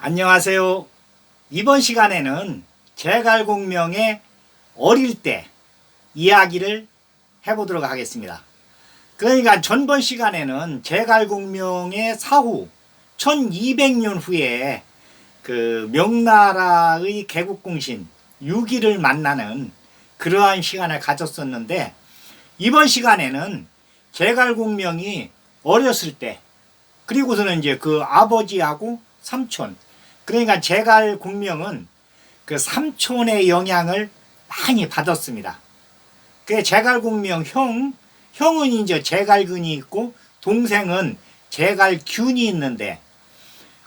안녕하세요. 이번 시간에는 제갈공명의 어릴 때 이야기를 해보도록 하겠습니다. 그러니까 전번 시간에는 제갈공명의 사후 1200년 후에 그 명나라의 개국공신 유기를 만나는 그러한 시간을 가졌었는데, 이번 시간에는 제갈공명이 어렸을 때, 그리고서는 이제 그 아버지하고 삼촌, 그러니까 제갈공명은 그 삼촌의 영향을 많이 받았습니다. 그 제갈공명 형은 이제 제갈근이 있고 동생은 제갈균이 있는데,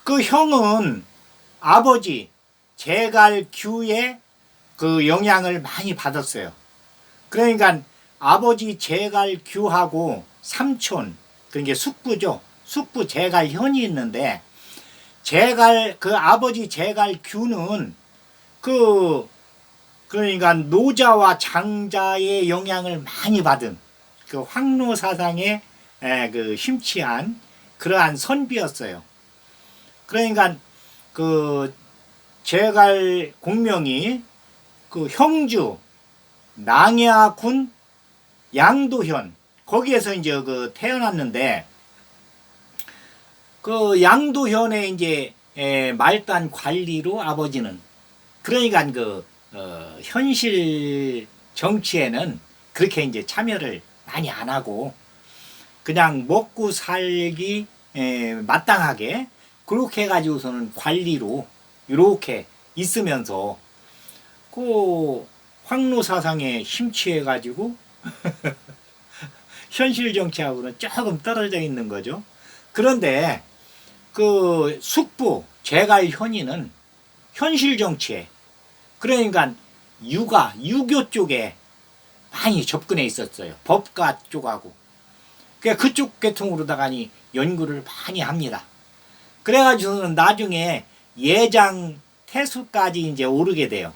그 형은 아버지 제갈규의 그 영향을 많이 받았어요. 그러니까 아버지 제갈규하고 삼촌, 그게 숙부죠. 숙부 제갈현이 있는데, 그 아버지 제갈규는 그러니까 노자와 장자의 영향을 많이 받은 그 황로 사상에 그 심취한 그러한 선비였어요. 그러니까 그 제갈공명이 그 형주 낭야군 양도현 거기에서 이제 그 태어났는데, 그 양도현의 이제 말단 관리로 아버지는, 그러니까 그 현실 정치에는 그렇게 이제 참여를 많이 안 하고 그냥 먹고 살기 마땅하게 그렇게 해가지고서는 관리로 이렇게 있으면서 그 황로 사상에 심취해가지고 현실 정치하고는 조금 떨어져 있는 거죠. 그런데 그 숙부 제갈현이는 현실 정치에, 그러니까 유교 쪽에 많이 접근해 있었어요. 법과 쪽하고. 그쪽 계통으로다가니 연구를 많이 합니다. 그래가지고는 나중에 예장 태수까지 이제 오르게 돼요.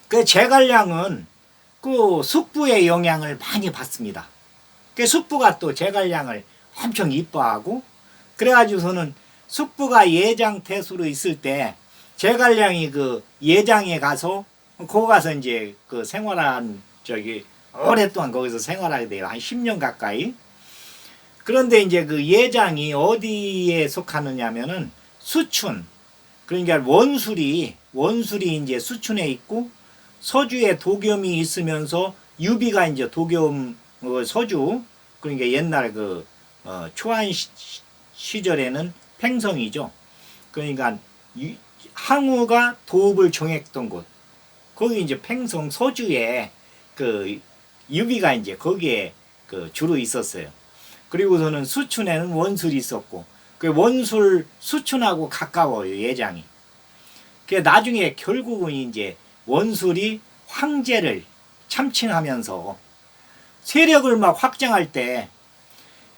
그 제갈량은 그 숙부의 영향을 많이 받습니다. 그 숙부가 또 제갈량을 엄청 이뻐하고, 그래가지고서는 숙부가 예장 태수로 있을 때 제갈량이 그 예장에 가서 거기 가서 이제 그 생활한 오랫동안 거기서 생활하게 돼요. 한 10년 가까이. 그런데 이제 그 예장이 어디에 속하느냐면은 수춘, 그러니까 원술이 이제 수춘에 있고 서주에 도겸이 있으면서 유비가 이제 도겸 서주, 그러니까 옛날 그 초안 시절에는 팽성이죠. 그러니까 항우가 도읍을 정했던 곳, 거기 이제 팽성 서주에 그 유비가 이제 거기에 그 주로 있었어요. 그리고서는 수춘에는 원술이 있었고, 그 원술 수춘하고 가까워요, 예장이. 그 나중에 결국은 이제 원술이 황제를 참칭하면서 세력을 막 확장할 때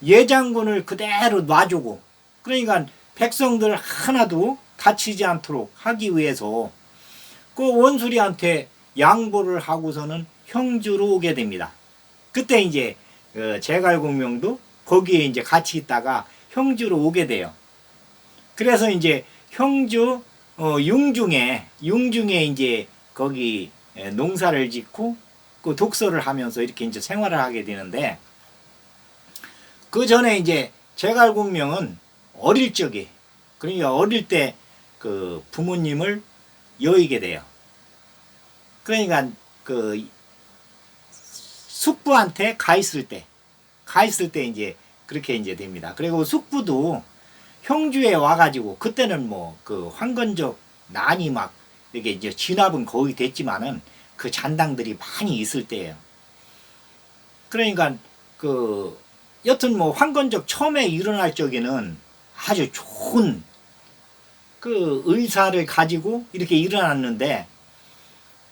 예장군을 그대로 놔주고, 그러니까 백성들 하나도 다치지 않도록 하기 위해서 그 원술이한테 양보를 하고서는 형주로 오게 됩니다. 그때 이제 제갈공명도 거기에 이제 같이 있다가 형주로 오게 돼요. 그래서 이제 형주 융중에 이제 거기 농사를 짓고 그 독서를 하면서 이렇게 이제 생활을 하게 되는데, 그 전에 이제 제갈공명은 어릴 적에, 그러니까 어릴 때 그 부모님을 여의게 돼요. 그러니까 그 숙부한테 가 있을 때 이제 그렇게 이제 됩니다. 그리고 숙부도 형주에 와가지고, 그때는 뭐 그 황건적 난이 막 이렇게 이제 진압은 거의 됐지만은 그 잔당들이 많이 있을 때예요. 그러니까 그 여튼 뭐 황건적 처음에 일어날 적에는 아주 좋은 그 의사를 가지고 이렇게 일어났는데,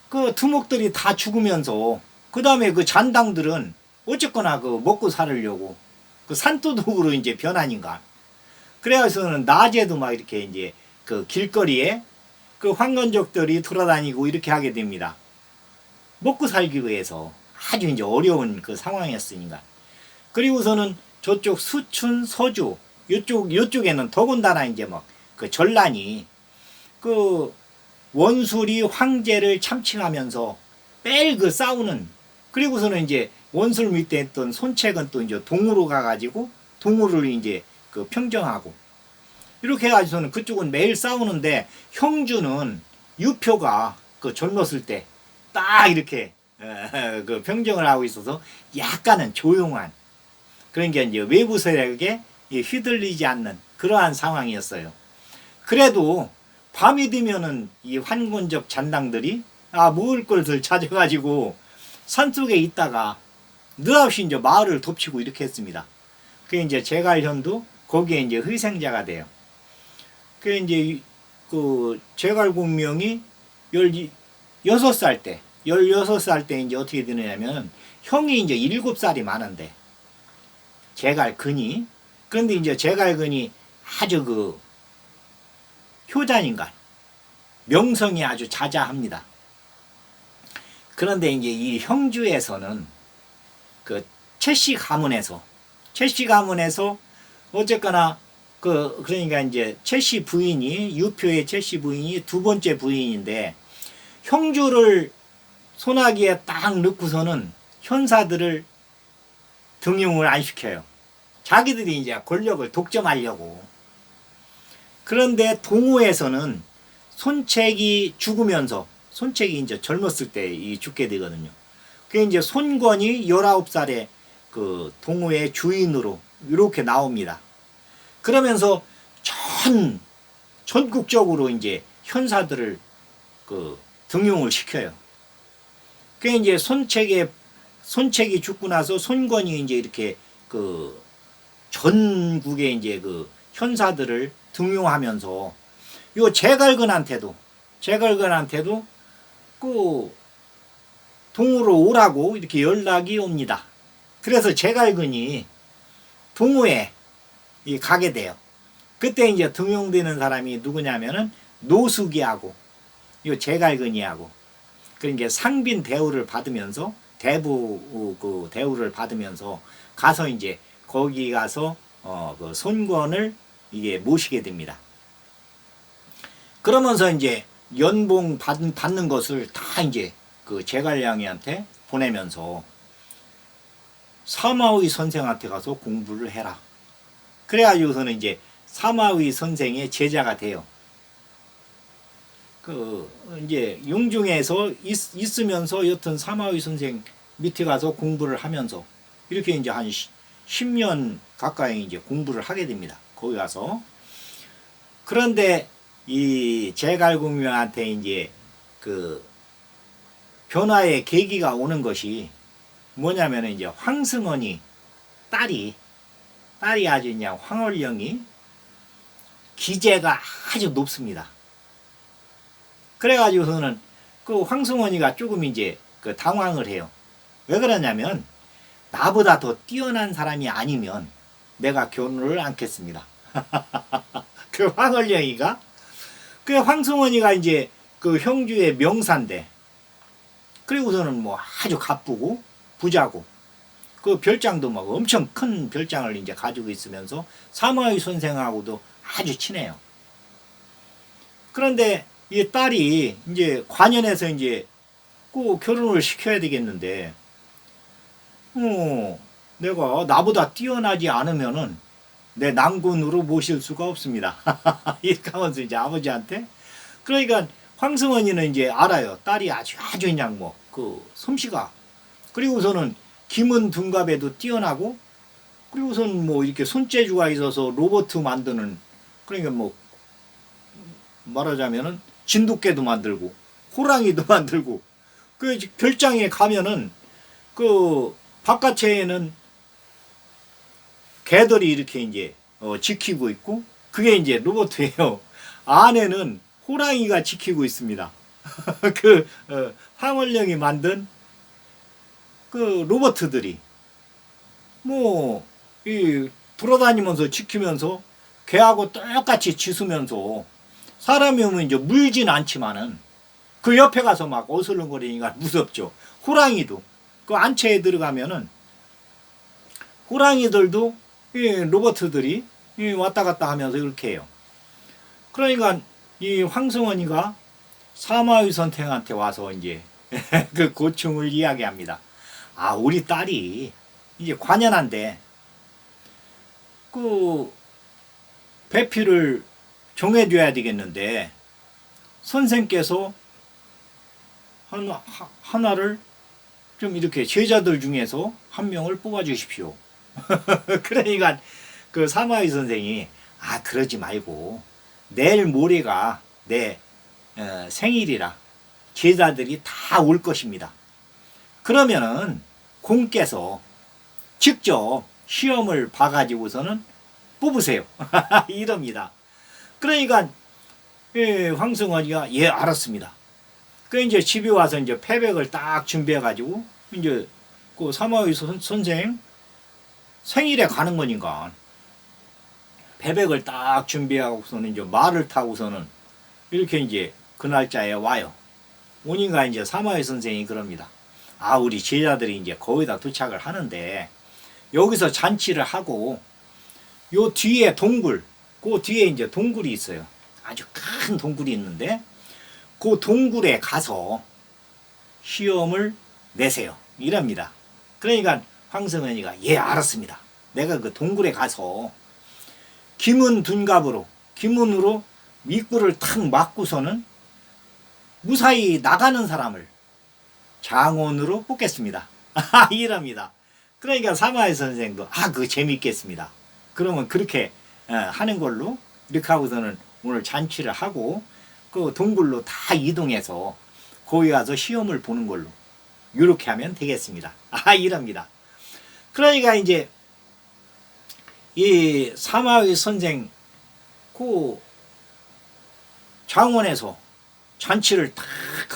그 두목들이 다 죽으면서 그 다음에 그 잔당들은 어쨌거나 그 먹고 살으려고 그 산도둑으로 이제 변하니까, 그래서는 낮에도 막 이렇게 이제 그 길거리에 그 황건적들이 돌아다니고 이렇게 하게 됩니다. 먹고 살기 위해서 아주 이제 어려운 그 상황이었으니까. 그리고서는 저쪽 수춘 서주 요쪽에는 더군다나 이제 막 그 전란이 그 원술이 황제를 참칭하면서 매일 그 싸우는, 그리고서는 이제 원술 밑에 있던 손책은 또 이제 동으로 가가지고 동으로 이제 그 평정하고, 이렇게 해가지고서는 그쪽은 매일 싸우는데 형주는 유표가 그 젊었을 때 딱 이렇게 그 평정을 하고 있어서 약간은 조용한, 그런 게 이제 외부 세력에 휘둘리지 않는 그러한 상황이었어요. 그래도 밤이 되면은 이 환곤적 잔당들이 먹을 것을 찾아가지고 산속에 있다가 느닷없이 이제 마을을 덮치고 이렇게 했습니다. 그 이제 제갈현도 거기에 이제 희생자가 돼요. 그 이제 그 제갈공명이 16살 때 이제 어떻게 되느냐면 형이 이제 7살이 많은데 제갈근이, 그런데 이제 제갈근이 아주 그 효자인간, 명성이 아주 자자합니다. 그런데 이제 이 형주에서는 그 최씨 가문에서 어쨌거나 그러니까 이제 최씨 부인이, 유표의 최씨 부인이 두 번째 부인인데, 형주를 소나기에 딱 넣고서는 현사들을 등용을 안 시켜요. 자기들이 이제 권력을 독점하려고. 그런데 동호에서는 손책이 죽으면서, 손책이 이제 젊었을 때 죽게 되거든요. 그게 이제 손권이 19살에 그 동호의 주인으로 이렇게 나옵니다. 그러면서 전국적으로 이제 현사들을 그 등용을 시켜요. 그게 이제 손책이 죽고 나서 손권이 이제 이렇게 그 전국에 이제 그 현사들을 등용하면서 요 제갈근한테도 그 동호로 오라고 이렇게 연락이 옵니다. 그래서 제갈근이 동호에 가게 돼요. 그때 이제 등용되는 사람이 누구냐면은 노숙이하고 요 제갈근이하고, 그러니까 상빈 대우를 받으면서 대부 그 대우를 받으면서 가서 이제 거기 가서 그 손권을 이게 모시게 됩니다. 그러면서 이제 연봉 받는 것을 다 이제 그 제갈량이한테 보내면서 사마의 선생한테 가서 공부를 해라. 그래가지고서는 이제 사마의 선생의 제자가 돼요. 그 이제 용중에서 있으면서 여튼 사마의 선생 밑에 가서 공부를 하면서 이렇게 이제 한 10년 가까이 이제 공부를 하게 됩니다. 거기 가서. 그런데 이 제갈공명한테 이제 그 변화의 계기가 오는 것이 뭐냐면 이제 황승원이 딸이 아주 그냥 황홀령이 기재가 아주 높습니다. 그래가지고서는 그 황승원이가 조금 이제 그 당황을 해요. 왜 그러냐면 나보다 더 뛰어난 사람이 아니면 내가 결혼을 않겠습니다. 그 황홀령이가, 그 황승원이가 이제 그 형주의 명사인데, 그리고서는 뭐 아주 가쁘고 부자고, 그 별장도 막 엄청 큰 별장을 이제 가지고 있으면서 사마의 선생하고도 아주 친해요. 그런데 이 딸이 이제 관연해서 이제 꼭 결혼을 시켜야 되겠는데, 내가 나보다 뛰어나지 않으면은 내 남군으로 모실 수가 없습니다. 이렇게 하면서 이제 아버지한테. 그러니까 황승원이는 이제 알아요. 딸이 아주 그냥 뭐 그 솜씨가, 그리고서는 김은 둔갑에도 뛰어나고, 그리고서는 뭐 이렇게 손재주가 있어서 로봇 만드는, 그러니까 뭐 말하자면은 진돗개도 만들고 호랑이도 만들고, 그 별장에 가면은 그 바깥에는 개들이 이렇게 이제 지키고 있고, 그게 이제 로봇이에요. 안에는 호랑이가 지키고 있습니다. 그 황홀령이 만든 그 로봇들이 뭐 이 돌아다니면서 지키면서 개하고 똑같이 짖으면서, 사람이 오면 이제 물진 않지만은 그 옆에 가서 막 어슬렁거리니까 무섭죠. 호랑이도 그 안채에 들어가면은 호랑이들도 이 로봇들이 왔다 갔다 하면서 이렇게 해요. 그러니까 이 황승원이가 사마의 선생한테 와서 이제 그 고충을 이야기합니다. 아, 우리 딸이 이제 관연한데 그 배필을 정해줘야 되겠는데 선생께서 하나를 좀 이렇게 제자들 중에서 한 명을 뽑아 주십시오. 그러니까 그 사마의 선생이 아, 그러지 말고 내일 모레가 내 생일이라 제자들이 다 올 것입니다. 그러면은 공께서 직접 시험을 봐가지고서는 뽑으세요. 이럽니다. 그러니까 황승원이가 예, 알았습니다. 그 이제 집에 와서 이제 패백을 딱 준비해가지고 이제 그 사마의 선생 생일에 가는 거니까 패백을 딱 준비하고서는 이제 말을 타고서는 이렇게 이제 그 날짜에 와요. 오니까 이제 사마의 선생이 그럽니다. 아, 우리 제자들이 이제 거의 다 도착을 하는데 여기서 잔치를 하고 요 뒤에 동굴, 그 뒤에 이제 동굴이 있어요. 아주 큰 동굴이 있는데 그 동굴에 가서 시험을 내세요. 이랍니다. 그러니까 황승원이가 예, 알았습니다. 내가 그 동굴에 가서 김은 둔갑으로 김은으로 입구를 탁 막고서는 무사히 나가는 사람을 장원으로 뽑겠습니다. 이랍니다. 그러니까 사마의 선생도 아, 그거 재밌겠습니다. 그러면 그렇게 하는 걸로 이렇게 하고서는 오늘 잔치를 하고 그 동굴로 다 이동해서 거기 가서 시험을 보는 걸로 이렇게 하면 되겠습니다. 아, 이랍니다. 그러니까 이제 이 사마의 선생 그 장원에서 잔치를 탁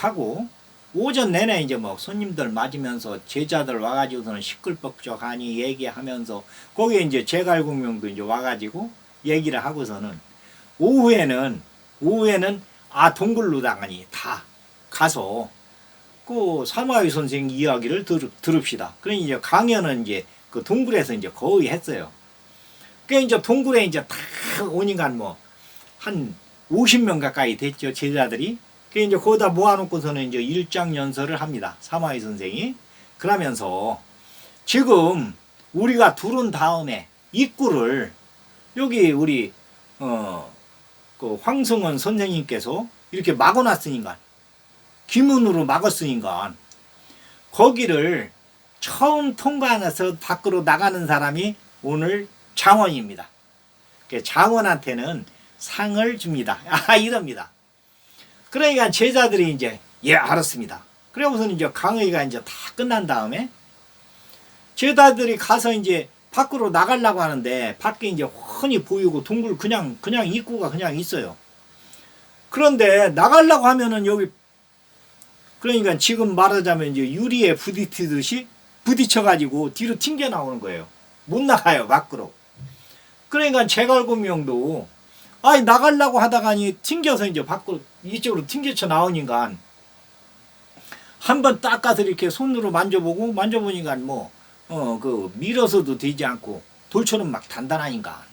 하고 오전 내내 이제 뭐 손님들 맞으면서 제자들 와가지고서는 시끌벅적하니 얘기하면서 거기에 이제 제갈공명도 이제 와가지고 얘기를 하고서는 오후에는 아, 동굴로 나가니 다 가서 그 사마의 선생 이야기를 들읍시다. 그러니 이제 강연은 이제 그 동굴에서 이제 거의 했어요. 그 이제 동굴에 이제 다 오니까 뭐 한 50명 가까이 됐죠, 제자들이. 그 이제 거기다 모아놓고서는 이제 일장연설을 합니다. 사마의 선생이. 그러면서 지금 우리가 들어온 다음에 입구를 여기 우리 그 황승원 선생님께서 이렇게 막아놨으니까 기문으로 막았으니까 거기를 처음 통과해서 밖으로 나가는 사람이 오늘 장원입니다. 장원한테는 상을 줍니다. 아, 이럽니다. 그러니까 제자들이 이제 예, 알았습니다. 그러고서 이제 강의가 이제 다 끝난 다음에 제자들이 가서 이제 밖으로 나가려고 하는데 밖에 이제 훤히 보이고 동굴 그냥 입구가 그냥 있어요. 그런데 나가려고 하면은 여기 그러니까 지금 말하자면 이제 유리에 부딪히듯이 부딪혀가지고 뒤로 튕겨 나오는 거예요. 못 나가요, 밖으로. 그러니까 제갈공명도 아니 나가려고 하다가니 튕겨서 이제 밖으로 이쪽으로 튕겨쳐 나오니까 한번 닦아서 이렇게 손으로 만져보니까 뭐 그 밀어서도 되지 않고 돌처럼 막 단단하니까.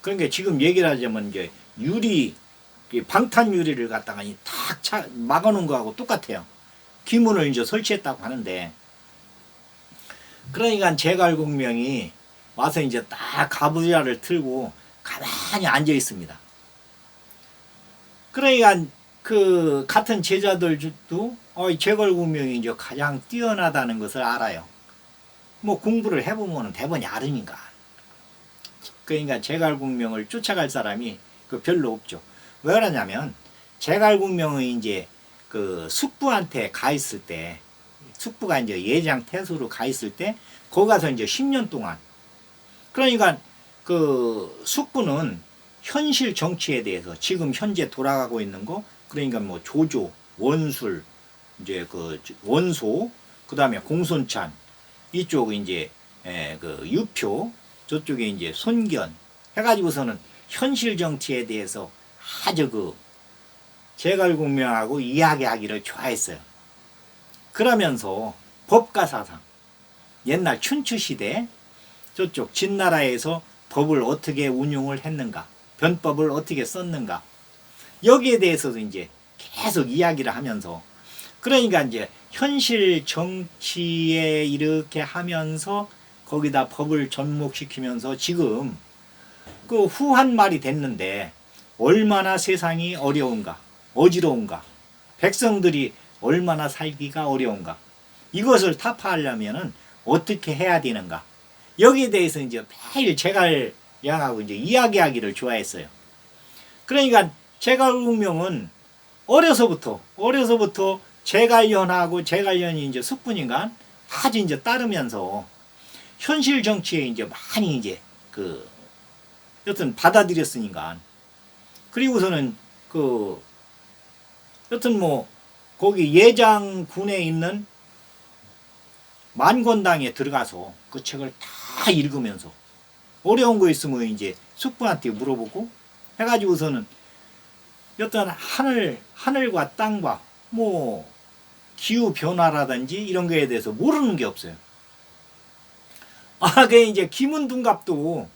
그러니까 지금 얘기를 하자면 이제 유리 방탄 유리를 갖다가 탁 막아놓은 거하고 똑같아요. 기문을 이제 설치했다고 하는데 그러니까 제갈공명이 와서 이제 딱 가부좌를 틀고 가만히 앉아 있습니다. 그러니까 그 같은 제자들도 제갈공명이 이제 가장 뛰어나다는 것을 알아요. 뭐 공부를 해보면 대번이 알으니까. 그러니까 제갈공명을 쫓아갈 사람이 별로 없죠. 왜 그러냐면 제갈공명이 이제 그 숙부한테 가 있을 때 숙부가 이제 예장 태수로 가 있을 때 거기 가서 이제 10년 동안 그러니까 그 숙부는 현실 정치에 대해서 지금 현재 돌아가고 있는 거 그러니까 뭐 조조, 원술, 이제 그 원소, 그 다음에 공손찬 이쪽 이제 그 유표 저쪽에 이제 손견 해가지고서는 현실 정치에 대해서 아주 그 제갈공명하고 이야기하기를 좋아했어요. 그러면서 법가사상 옛날 춘추시대 저쪽 진나라에서 법을 어떻게 운용을 했는가 변법을 어떻게 썼는가. 여기에 대해서도 이제 계속 이야기를 하면서, 그러니까 이제 현실 정치에 이렇게 하면서 거기다 법을 접목시키면서 지금 그 후한 말이 됐는데 얼마나 세상이 어려운가, 어지러운가, 백성들이 얼마나 살기가 어려운가, 이것을 타파하려면은 어떻게 해야 되는가. 여기에 대해서 이제 매일 제갈 양하고 이제 이야기하기를 좋아했어요. 그러니까 제갈운명은 어려서부터 제갈련하고 제갈련이 이제 숙분인가 아주 이제 따르면서 현실 정치에 이제 많이 이제 그 여튼 받아들였으니까. 그리고서는 그 여튼 뭐 거기 예장군에 있는 만권당에 들어가서 그 책을 다 읽으면서 어려운 거 있으면 이제 숙부한테 물어보고 해가지고서는 여튼 하늘과 땅과 뭐 기후 변화라든지 이런 거에 대해서 모르는 게 없어요. 그 이제 김은둔갑도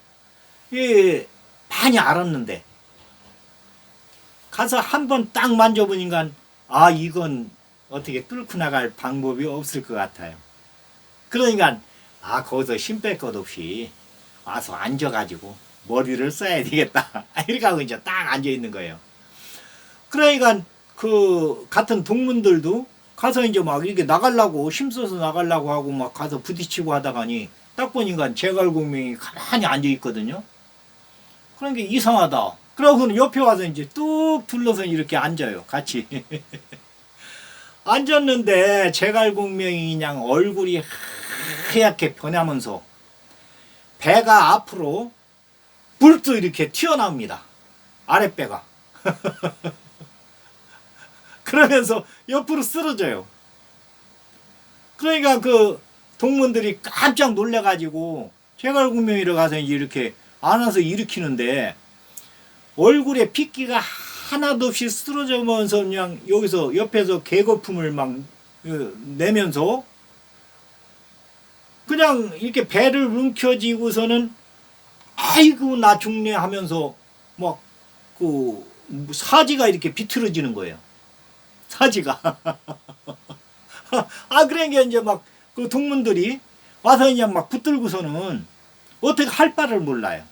예 많이 알았는데 가서 한번 딱 만져보니까 이건 어떻게 뚫고 나갈 방법이 없을 것 같아요. 그러니까 거기서 힘 뺄 것 없이 와서 앉아가지고 머리를 써야 되겠다. 이렇게 하고 이제 딱 앉아 있는 거예요. 그러니까 그 같은 동문들도 가서 이제 막 이렇게 나가려고 힘써서 나가려고 하고 막 가서 부딪히고 하다가니 딱 보니까 제갈공명이 가만히 앉아 있거든요. 그러니까 이상하다. 그러고는 옆에 와서 이제 뚝 둘러서 이렇게 앉아요. 같이. 앉았는데 제갈공명이 그냥 얼굴이 하얗게 변하면서 배가 앞으로 불뚝 이렇게 튀어나옵니다. 아랫배가. 그러면서 옆으로 쓰러져요. 그러니까 그 동문들이 깜짝 놀래가지고 제갈공명이라 가서 이렇게 안아서 일으키는데 얼굴에 핏기가 하나도 없이 쓰러져면서 그냥 여기서 옆에서 개거품을 막 내면서 그냥 이렇게 배를 움켜쥐고서는 아이고 나 죽네 하면서 막 그 사지가 이렇게 비틀어지는 거예요. 사지가. 그러니까 이제 막 그 동문들이 와서 그냥 막 붙들고서는 어떻게 할 바를 몰라요.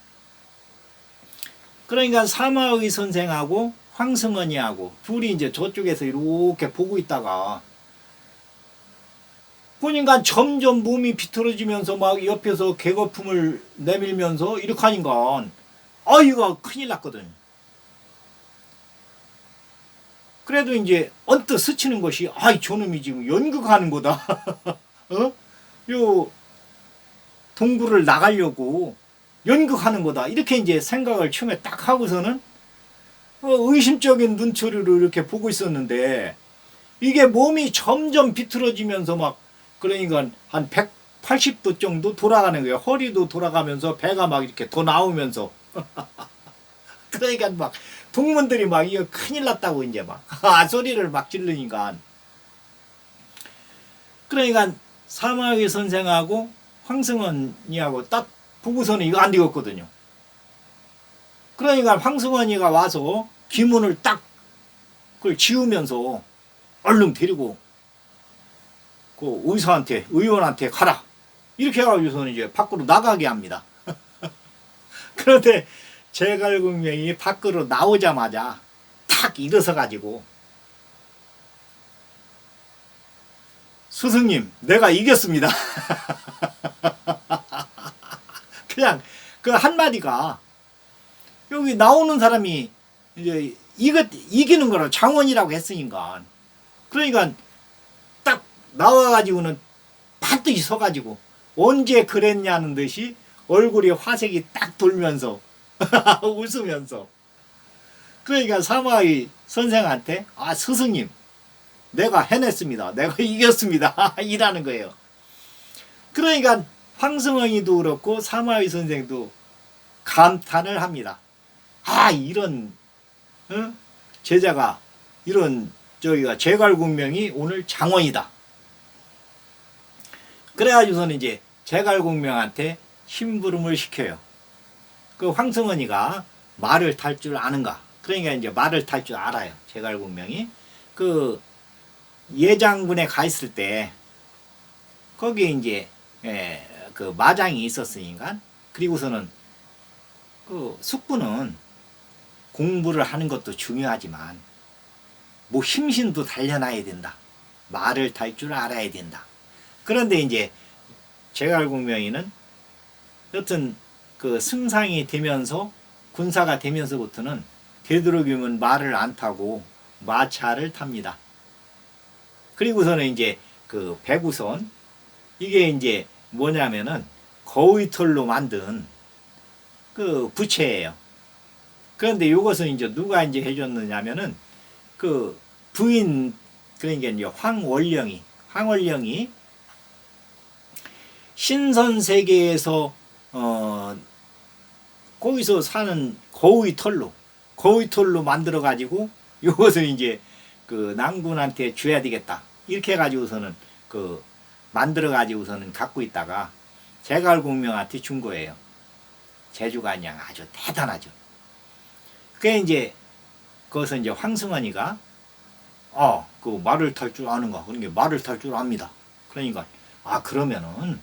그러니까 사마의 선생하고 황승헌이하고 둘이 이제 저쪽에서 이렇게 보고 있다가 보니까 점점 몸이 비틀어지면서 막 옆에서 개거품을 내밀면서 이렇게 하니까 이거 큰일 났거든. 그래도 이제 언뜻 스치는 것이 저놈이 지금 연극하는 거다. 요 동굴을 나가려고 연극하는 거다. 이렇게 이제 생각을 처음에 딱 하고서는 의심적인 눈초리로 이렇게 보고 있었는데 이게 몸이 점점 비틀어지면서 막 그러니까 한 180도 정도 돌아가는 거예요. 허리도 돌아가면서 배가 막 이렇게 더 나오면서 그러니까 막 동문들이 막 이거 큰일 났다고 이제 막 소리를 막 지르니까 그러니까 사마귀 선생하고 황승헌이하고 딱 보고서는 이거 안 되겠거든요. 그러니까 황승헌이가 와서 기문을 딱 그걸 지우면서 얼른 데리고 그 의원한테 가라. 이렇게 해가지고서는 이제 밖으로 나가게 합니다. 그런데 제갈공명이 밖으로 나오자마자 탁 일어서가지고 스승님, 내가 이겼습니다. 그냥 그 한마디가 여기 나오는 사람이 이제 이기는 거라 장원이라고 했으니까 그러니까 딱 나와가지고는 반드시 서가지고 언제 그랬냐는 듯이 얼굴이 화색이 딱 돌면서 웃으면서 그러니까 사마의 선생한테 스승님 내가 해냈습니다. 내가 이겼습니다. 이라는 거예요. 그러니까 황승헌이도 그렇고 사마의 선생도 감탄을 합니다. 이런 제자가 이런 저기가 제갈공명이 오늘 장원이다. 그래가지고서는 이제 제갈공명한테 심부름을 시켜요. 그 황승헌이가 말을 탈 줄 아는가? 그러니까 이제 말을 탈 줄 알아요. 제갈공명이. 그 예장군에 가 있을 때 거기에 이제 그 마장이 있었으니까 그리고서는 그 숙부는 공부를 하는 것도 중요하지만 뭐 힘신도 단련해야 된다. 말을 탈 줄 알아야 된다. 그런데 이제 제갈공명이는 여튼 그 승상이 되면서 군사가 되면서부터는 되도록이면 말을 안 타고 마차를 탑니다. 그리고서는 이제 그 백우선 이게 이제 뭐냐면은 거위털로 만든 그 부채예요. 그런데 이것은 이제 누가 이제 해줬느냐면은 그 부인 그러니까 이제 황월령이 신선 세계에서 거기서 사는 거위털로 만들어 가지고 이것을 이제 그 낭군한테 줘야 되겠다 이렇게 해가지고서는 그 만들어 가지고서는 갖고 있다가 제갈공명한테 준 거예요. 재주가 그냥 아주 대단하죠. 그게 이제 그것은 이제 황승헌이가 그 말을 탈 줄 아는가? 그러니까 말을 탈 줄 압니다. 그러니까 그러면은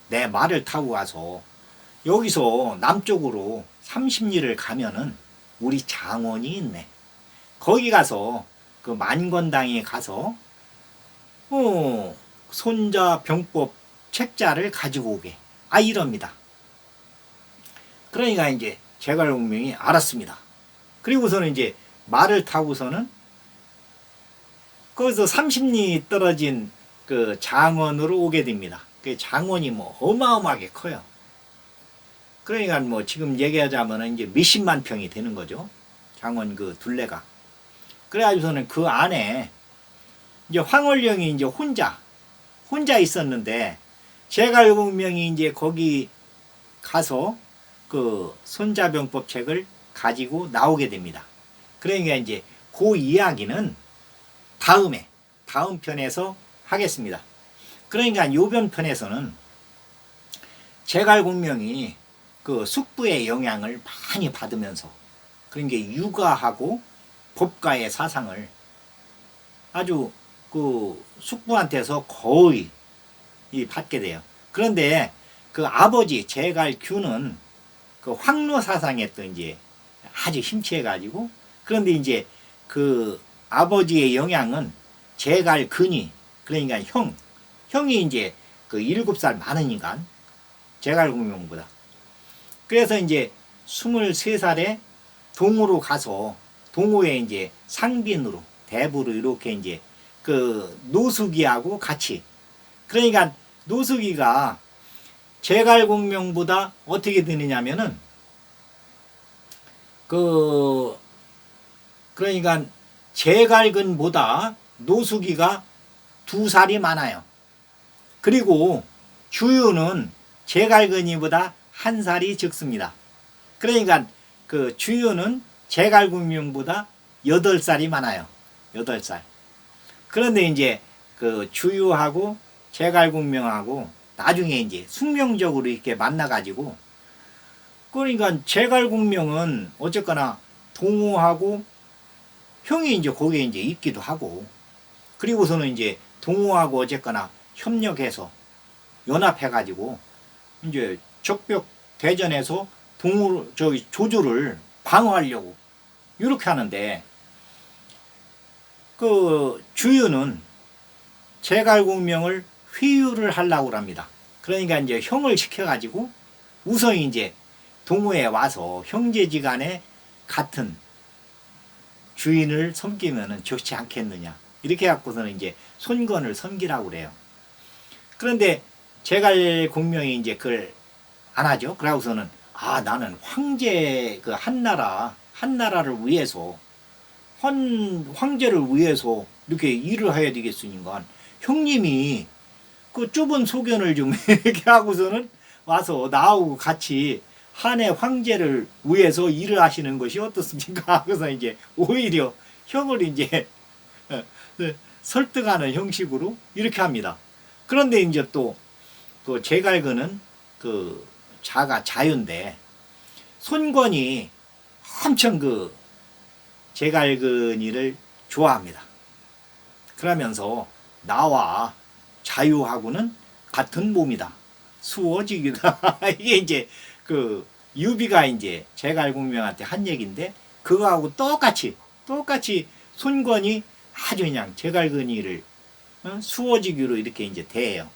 내 말을 타고 가서 여기서 남쪽으로 30리를 가면은 우리 장원이 있네. 거기 가서 그 만권당에 가서 손자 병법 책자를 가지고 오게. 이럽니다. 그러니까 이제 제갈공명이 알았습니다. 그리고서는 이제 말을 타고서는 거기서 30리 떨어진 그 장원으로 오게 됩니다. 그 장원이 뭐 어마어마하게 커요. 그러니까 뭐 지금 얘기하자면 이제 몇십만 평이 되는 거죠. 장원 그 둘레가. 그래가지고서는 그 안에 이제 황월령이 이제 혼자 있었는데 제갈공명이 이제 거기 가서 그 손자병법 책을 가지고 나오게 됩니다. 그러니까 이제 그 이야기는 다음 편에서 하겠습니다. 그러니까 요번 편에서는 제갈공명이 그 숙부의 영향을 많이 받으면서 그러니까 육아하고 법가의 사상을 아주 그 숙부한테서 거의 받게 돼요. 그런데 그 아버지 제갈규는 그 황로 사상에 또 이제 아주 힘취해가지고 그런데 이제 그 아버지의 영향은 제갈근이 그러니까 형이 이제 그 7살 많으니까 제갈공명보다 그래서 이제 23살에 동으로 가서 동호에 이제 상빈으로 대부로 이렇게 이제 그 노숙이하고 같이 그러니까 노숙이가 제갈공명보다 어떻게 되느냐면은 그러니까 제갈근보다 노숙이가 2살이 많아요. 그리고 주유는 제갈근이보다 1살이 적습니다. 그러니까 그 주유는 제갈공명보다 8살이 많아요. 8살. 그런데 이제 그 주유하고 제갈공명하고 나중에 이제 숙명적으로 이렇게 만나가지고 그러니까 제갈공명은 어쨌거나 동호하고 형이 이제 거기에 이제 있기도 하고 그리고서는 이제 동호하고 어쨌거나 협력해서 연합해가지고 이제 적벽 대전에서 조조를 방어하려고 이렇게 하는데 그 주유는 제갈공명을 회유를 하려고 합니다. 그러니까 이제 형을 시켜가지고 우선 이제 동호에 와서 형제지간에 같은 주인을 섬기면은 좋지 않겠느냐 이렇게 갖고서는 이제 손건을 섬기라고 그래요. 그런데 제갈공명이 이제 그걸 안 하죠. 그러고서는 나는 황제 그 한나라를 위해서 황제를 위해서 이렇게 일을 해야 되겠으니까 형님이 그 좁은 소견을 좀 이렇게 하고서는 와서 나하고 같이 한해 황제를 위해서 일을 하시는 것이 어떻습니까? 그래서 이제 오히려 형을 이제 설득하는 형식으로 이렇게 합니다. 그런데 이제 또 제갈근은 그 자유인데 손권이 엄청 그 제갈근이를 좋아합니다. 그러면서 나와 자유하고는 같은 몸이다. 수어지기다. 이게 이제 그 유비가 이제 제갈공명한테 한 얘기인데 그거하고 똑같이 손권이 아주 그냥 제갈근이를 수어지기로 이렇게 이제 대해요.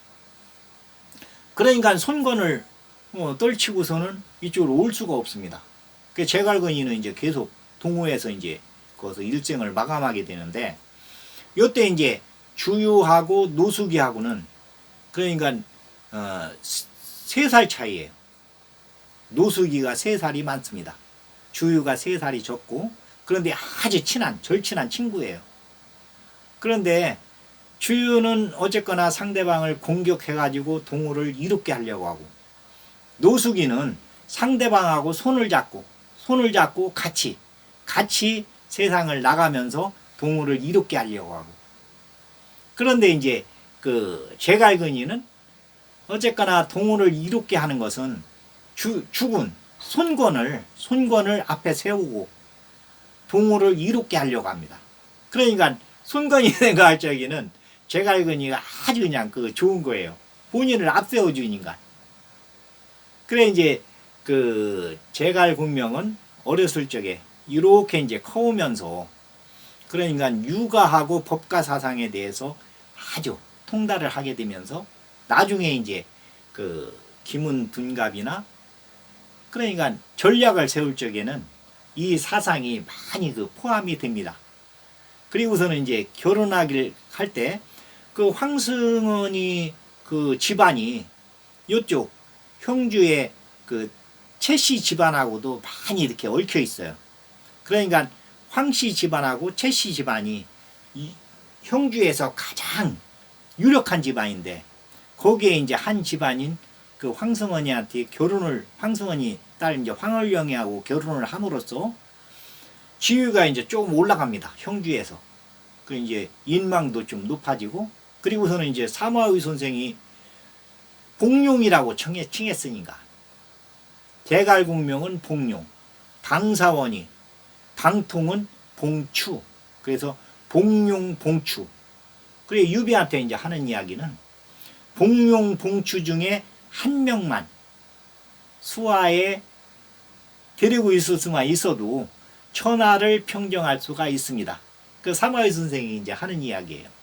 그러니까 손권을 떨치고서는 이쪽으로 올 수가 없습니다. 그 제갈근이는 이제 계속 동호에서 이제 거기서 일생을 마감하게 되는데 요때 이제 주유하고 노숙이하고는 그러니까 3살 차이예요. 노숙이가 3살이 많습니다. 주유가 3살이 적고 그런데 아주 절친한 친구예요. 그런데 주유는 어쨌거나 상대방을 공격해가지고 동호를 이롭게 하려고 하고 노숙이는 상대방하고 손을 잡고 같이 세상을 나가면서 동호를 이롭게 하려고 하고 그런데 이제 그 제갈근이는 어쨌거나 동호를 이롭게 하는 것은 죽은 손권을 앞에 세우고 동호를 이롭게 하려고 합니다. 그러니까 손권이 생각할 적에는 제갈근이가 아주 그냥 그 좋은 거예요. 본인을 앞세워 주니까. 그래 이제 그 제갈공명은 어렸을 적에 이렇게 이제 커오면서 그러니까 육아하고 법과 사상에 대해서 아주 통달을 하게 되면서 나중에 이제 그 김은둔갑이나 그러니까 전략을 세울 적에는 이 사상이 많이 그 포함이 됩니다. 그리고서는 이제 결혼하기를 할 때 그 황승헌이 그 집안이 이쪽 형주의 그 최씨 집안하고도 많이 이렇게 얽혀 있어요. 그러니까 황씨 집안하고 최씨 집안이 이 형주에서 가장 유력한 집안인데 거기에 이제 한 집안인 그 황승헌이한테 황승헌이 딸 이제 황얼령이하고 결혼을 함으로써 지위가 이제 조금 올라갑니다. 형주에서. 그 이제 인망도 좀 높아지고 그리고서는 이제 사마의 선생이 봉룡이라고 칭했으니까 제갈공명은 봉룡, 방사원이 방통은 봉추. 그래서 봉룡 봉추. 그래 유비한테 이제 하는 이야기는 봉룡 봉추 중에 한 명만 수하에 데리고 있을 수만 있어도 천하를 평정할 수가 있습니다. 그 사마의 선생이 이제 하는 이야기예요.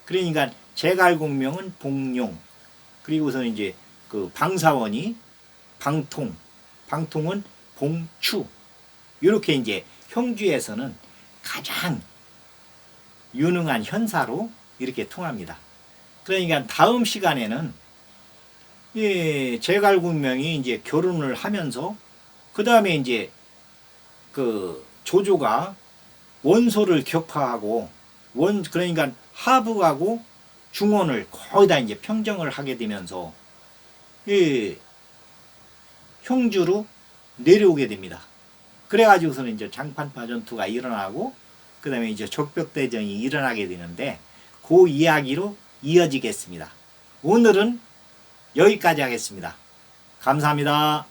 그러니까 제갈공명은 봉룡, 그리고서 이제 그 방사원이 방통은 봉추. 이렇게 이제 형주에서는 가장 유능한 현사로 이렇게 통합니다. 그러니까 다음 시간에는 제갈공명이 이제 결혼을 하면서 그 다음에 이제 그 조조가 원소를 격파하고 그러니까 하북하고 중원을 거의 다 이제 평정을 하게 되면서 형주로 내려오게 됩니다. 그래가지고서는 이제 장판파 전투가 일어나고 그 다음에 이제 적벽대전이 일어나게 되는데 그 이야기로 이어지겠습니다. 오늘은 여기까지 하겠습니다. 감사합니다.